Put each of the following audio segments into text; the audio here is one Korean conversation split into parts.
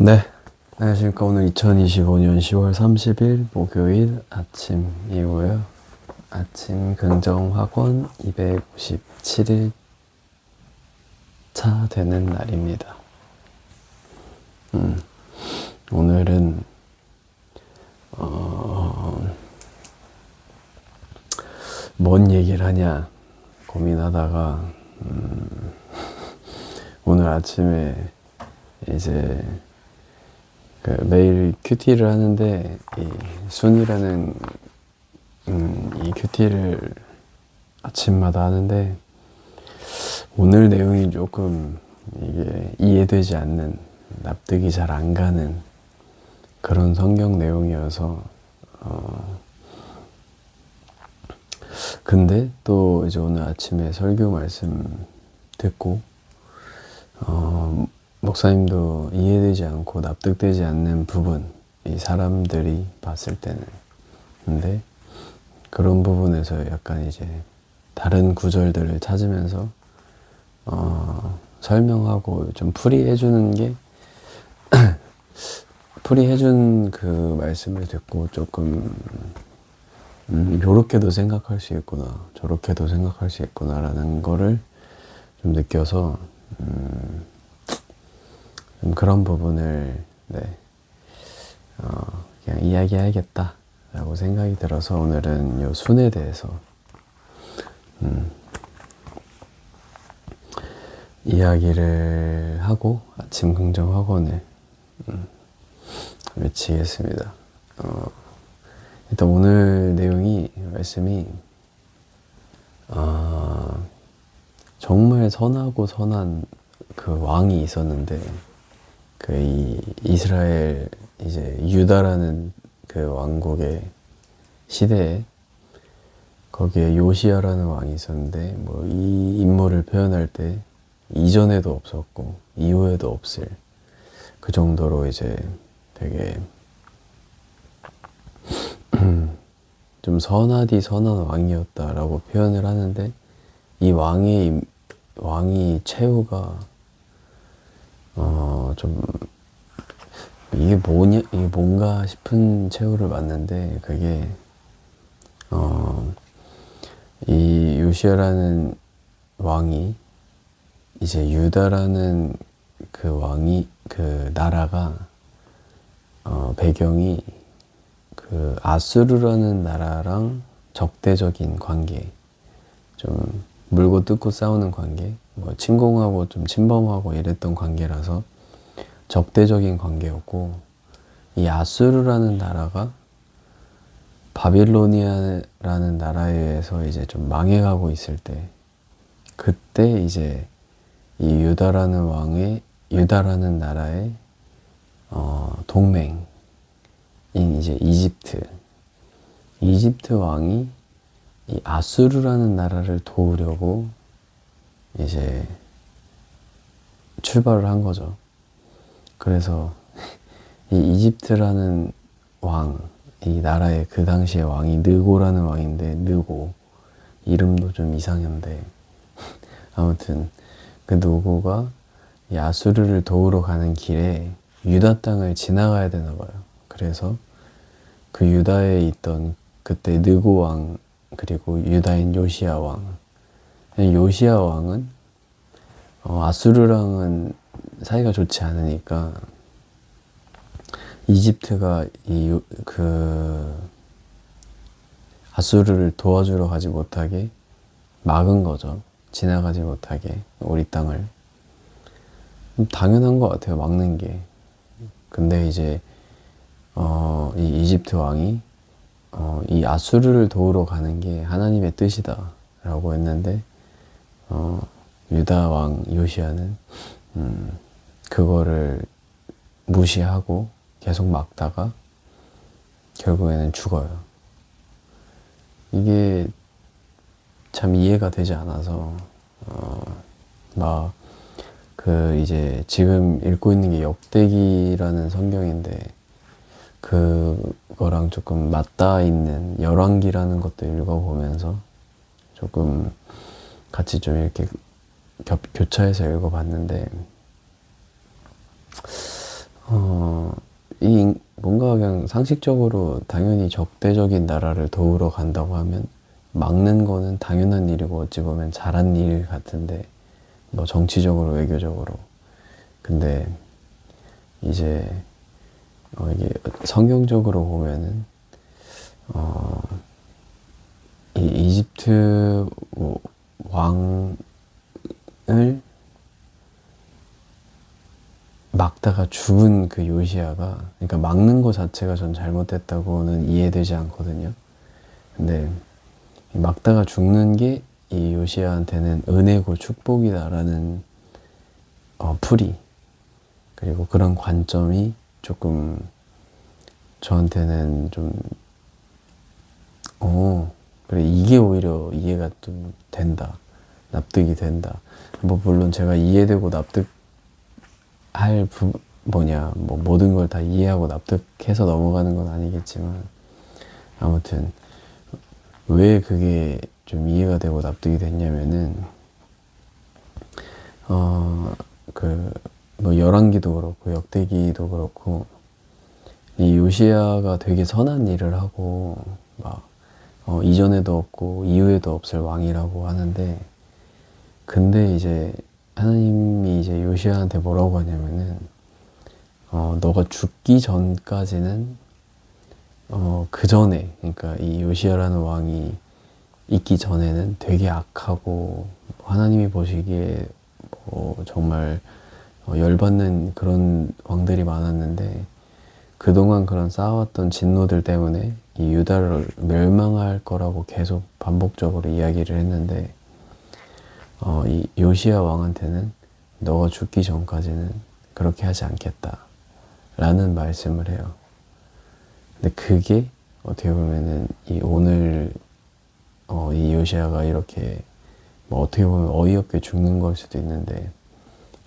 네, 안녕하십니까. 오늘 2025년 10월 30일 목요일 아침이고요. 아침 긍정학원 257일 차 되는 날입니다. 오늘은 뭔 얘기를 하냐 고민하다가 오늘 아침에 이제 매일 큐티를 하는데 이 순이라는 이 큐티를 아침마다 하는데 오늘 내용이 조금 이게 이해되지 않는, 납득이 잘 안 가는 그런 성경 내용이어서 근데 또 이제 오늘 아침에 설교 말씀 듣고 목사님도 이해되지 않고 납득되지 않는 부분, 이 사람들이 봤을 때는. 근데 그런 부분에서 약간 이제 다른 구절들을 찾으면서 설명하고 좀 풀이해주는 게 풀이해준 그 말씀을 듣고 조금 요렇게도 생각할 수 있구나, 저렇게도 생각할 수 있구나 라는 거를 좀 느껴서 그런 부분을 그냥 이야기해야겠다 라고 생각이 들어서 오늘은 요 순에 대해서 이야기를 하고 아침 긍정 학원을 외치겠습니다. 일단 오늘 내용이, 말씀이 정말 선하고 선한 그 왕이 있었는데 그 이 이스라엘 이제 유다라는 그 왕국의 시대에 거기에 요시야라는 왕이 있었는데 뭐 이 인물을 표현할 때 이전에도 없었고 이후에도 없을 그 정도로 이제 되게 좀 선하디 선한 왕이었다라고 표현을 하는데 이 왕이 최후가 좀 이게 뭔가 싶은 최후를 봤는데 그게 이 요시야라는 왕이 이제 유다라는 그 나라가 배경이 그 아수르라는 나라랑 적대적인 관계, 좀 물고 뜯고 싸우는 관계, 뭐 침공하고 좀 침범하고 이랬던 관계라서 적대적인 관계였고, 이 아수르라는 나라가 바빌로니아라는 나라에 의해서 이제 좀 망해가고 있을 때, 그때 이제 이 유다라는 나라의 동맹인 이제 이집트 왕이 이 아수르라는 나라를 도우려고 이제 출발을 한 거죠. 그래서 이 이집트라는 왕, 이 나라의 그 당시의 왕이 느고라는 왕인데, 느고 이름도 좀 이상한데 아무튼 그 느고가 이 아수르를 도우러 가는 길에 유다 땅을 지나가야 되나 봐요. 그래서 그 유다에 있던 그때 느고 왕, 그리고 유다인 요시야 왕, 요시야 왕은 아수르랑은 사이가 좋지 않으니까 이집트가 아수르를 도와주러 가지 못하게 막은 거죠. 지나가지 못하게, 우리 땅을. 당연한 것 같아요, 막는 게. 근데 이제 이 이집트 왕이 이 아수르를 도우러 가는 게 하나님의 뜻이다 라고 했는데 유다 왕 요시야는 그거를 무시하고 계속 막다가 결국에는 죽어요. 이게 참 이해가 되지 않아서 이제 지금 읽고 있는 게 역대기라는 성경인데 그거랑 조금 맞닿아 있는 열왕기라는 것도 읽어보면서 조금 같이 좀 이렇게 교차해서 읽어봤는데 뭔가 그냥 상식적으로 당연히 적대적인 나라를 도우러 간다고 하면 막는 거는 당연한 일이고 어찌 보면 잘한 일 같은데, 뭐 정치적으로 외교적으로. 근데 이제 이게 성경적으로 보면은 이 이집트 왕을 막다가 죽은 그 요시야가, 그러니까 막는 거 자체가 전 잘못됐다고는 이해되지 않거든요. 근데 막다가 죽는 게 이 요시야한테는 은혜고 축복이다라는 풀이, 그리고 그런 관점이 조금 저한테는 좀 그래, 이게 오히려 이해가 좀 된다, 납득이 된다. 뭐 물론 제가 이해되고 뭐 모든 걸 다 이해하고 납득해서 넘어가는 건 아니겠지만, 아무튼 왜 그게 좀 이해가 되고 납득이 됐냐면은 뭐 열왕기도 그렇고 역대기도 그렇고 이 요시야가 되게 선한 일을 하고 막 이전에도 없고 이후에도 없을 왕이라고 하는데, 근데 이제 하나님이 이제 요시야한테 뭐라고 하냐면은 너가 죽기 전까지는 그 전에, 그러니까 이 요시야라는 왕이 있기 전에는 되게 악하고 하나님이 보시기에 정말 열받는 그런 왕들이 많았는데, 그동안 그런 쌓아왔던 진노들 때문에 이 유다를 멸망할 거라고 계속 반복적으로 이야기를 했는데, 이 요시야 왕한테는 너가 죽기 전까지는 그렇게 하지 않겠다 라는 말씀을 해요. 근데 그게 어떻게 보면은 오늘 이 요시야가 이렇게 뭐 어떻게 보면 어이없게 죽는 걸 수도 있는데,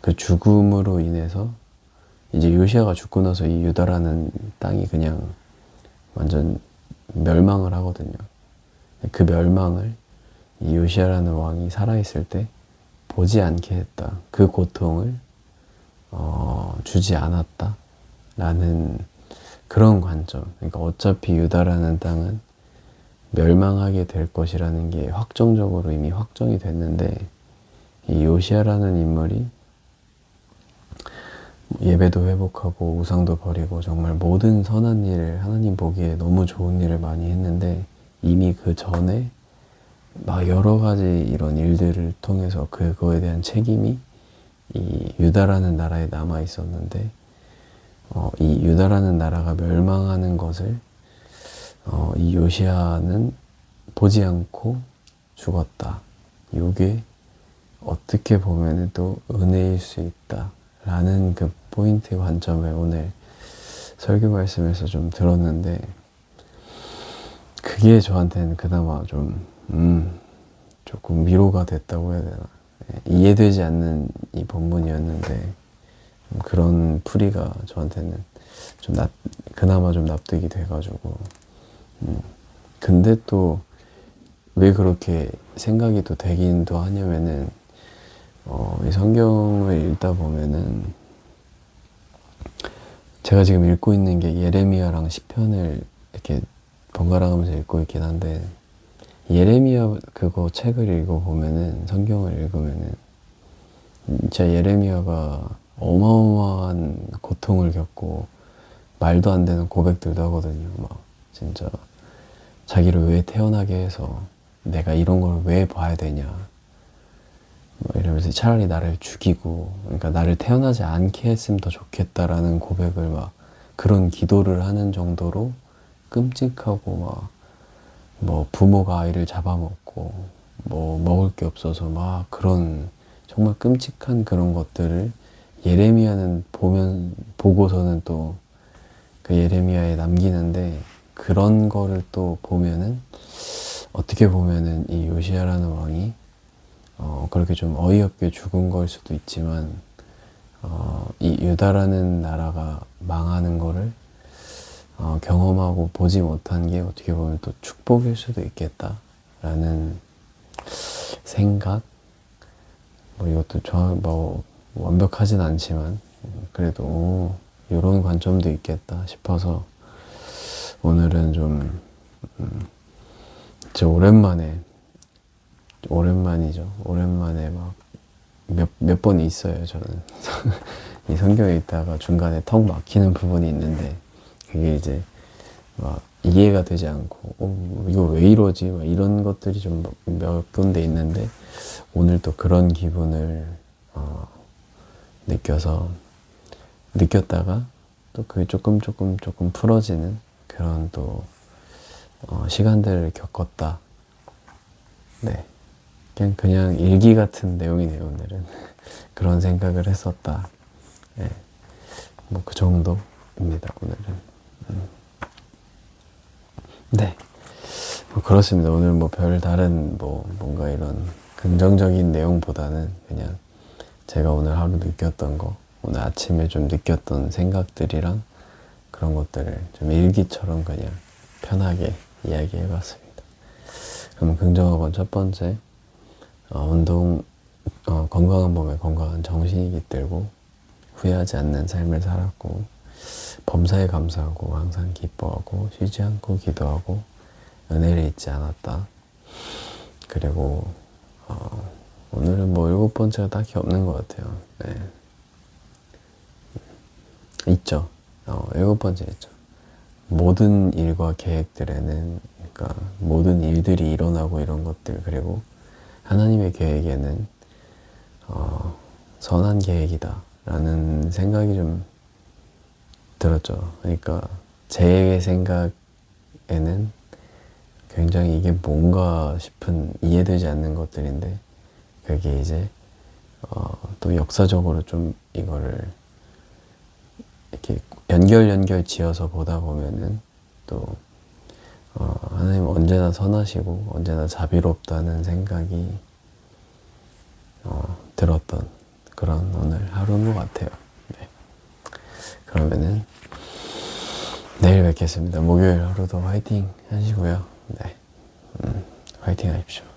그 죽음으로 인해서 이제 요시야가 죽고 나서 이 유다라는 땅이 그냥 완전 멸망을 하거든요. 그 멸망을 이 요시야라는 왕이 살아있을 때 보지 않게 했다. 그 고통을 주지 않았다 라는 그런 관점. 그러니까 어차피 유다라는 땅은 멸망하게 될 것이라는 게 확정적으로 이미 확정이 됐는데, 이 요시야라는 인물이 예배도 회복하고 우상도 버리고 정말 모든 선한 일을, 하나님 보기에 너무 좋은 일을 많이 했는데, 이미 그 전에 막 여러 가지 이런 일들을 통해서 그거에 대한 책임이 이 유다라는 나라에 남아 있었는데, 이 유다라는 나라가 멸망하는 것을 이 요시야는 보지 않고 죽었다. 이게 어떻게 보면 또 은혜일 수 있다 라는 그 포인트 관점을 오늘 설교 말씀에서 좀 들었는데, 그게 저한테는 그나마 좀 조금 위로가 됐다고 해야 되나. 이해되지 않는 이 본문이었는데 그런 풀이가 저한테는 좀 그나마 좀 납득이 돼가지고, 근데 또 왜 그렇게 생각이 또 되긴 또 하냐면은 이 성경을 읽다 보면은 제가 지금 읽고 있는 게 예레미야랑 시편을 이렇게 번갈아가면서 읽고 있긴 한데, 예레미야 그거 책을 읽어보면은, 성경을 읽으면은 진짜 예레미야가 어마어마한 고통을 겪고 말도 안 되는 고백들도 하거든요. 막 진짜 자기를 왜 태어나게 해서 내가 이런 걸 왜 봐야 되냐, 뭐 이러면서 차라리 나를 죽이고, 그러니까 나를 태어나지 않게 했으면 더 좋겠다라는 고백을 막, 그런 기도를 하는 정도로 끔찍하고, 막 뭐 부모가 아이를 잡아먹고 뭐 먹을 게 없어서 막 그런 정말 끔찍한 그런 것들을 예레미야는 보고서는 또 그 예레미야에 남기는데, 그런 거를 또 보면은 어떻게 보면은 이 요시야라는 왕이 그렇게 좀 어이없게 죽은 걸 수도 있지만, 이 유다라는 나라가 망하는 거를 경험하고 보지 못한 게 어떻게 보면 또 축복일 수도 있겠다라는 생각. 뭐 이것도 뭐 완벽하진 않지만 그래도 이런 관점도 있겠다 싶어서 오늘은 좀 진짜 오랜만이죠. 오랜만에 막 몇 번 있어요, 저는. 이 성경에 있다가 중간에 턱 막히는 부분이 있는데, 그게 이제 막 이해가 되지 않고, 이거 왜 이러지? 막 이런 것들이 좀 몇 군데 있는데, 오늘 또 그런 기분을 느꼈다가, 또 그게 조금 풀어지는 그런 또 시간들을 겪었다. 네. 그냥 일기 같은 내용이네요, 오늘은. 그런 생각을 했었다. 네. 뭐 그 정도입니다, 오늘은. 네. 뭐 그렇습니다. 오늘 뭐 별다른 뭐 뭔가 이런 긍정적인 내용보다는 그냥 제가 오늘 하루 느꼈던 거, 오늘 아침에 좀 느꼈던 생각들이랑 그런 것들을 좀 일기처럼 그냥 편하게 이야기해 봤습니다. 그럼 긍정학원 첫 번째, 건강한 몸에 건강한 정신이 깃들고 후회하지 않는 삶을 살았고 범사에 감사하고 항상 기뻐하고 쉬지 않고 기도하고 은혜를 잊지 않았다. 그리고 오늘은 뭐 7번째가 딱히 없는 것 같아요. 네. 있죠. 7번째 있죠. 모든 일과 계획들에는, 그러니까 모든 일들이 일어나고 이런 것들, 그리고 하나님의 계획에는 선한 계획이다 라는 생각이 좀 들었죠. 그러니까 제 생각에는 굉장히 이게 뭔가 싶은 이해되지 않는 것들인데, 그게 이제 또 역사적으로 좀 이거를 이렇게 연결 지어서 보다 보면은 또 하나님 언제나 선하시고 언제나 자비롭다는 생각이 들었던 그런 오늘 하루인 것 같아요. 네. 그러면은 내일 뵙겠습니다. 목요일 하루도 화이팅 하시고요. 네. 화이팅 하십시오.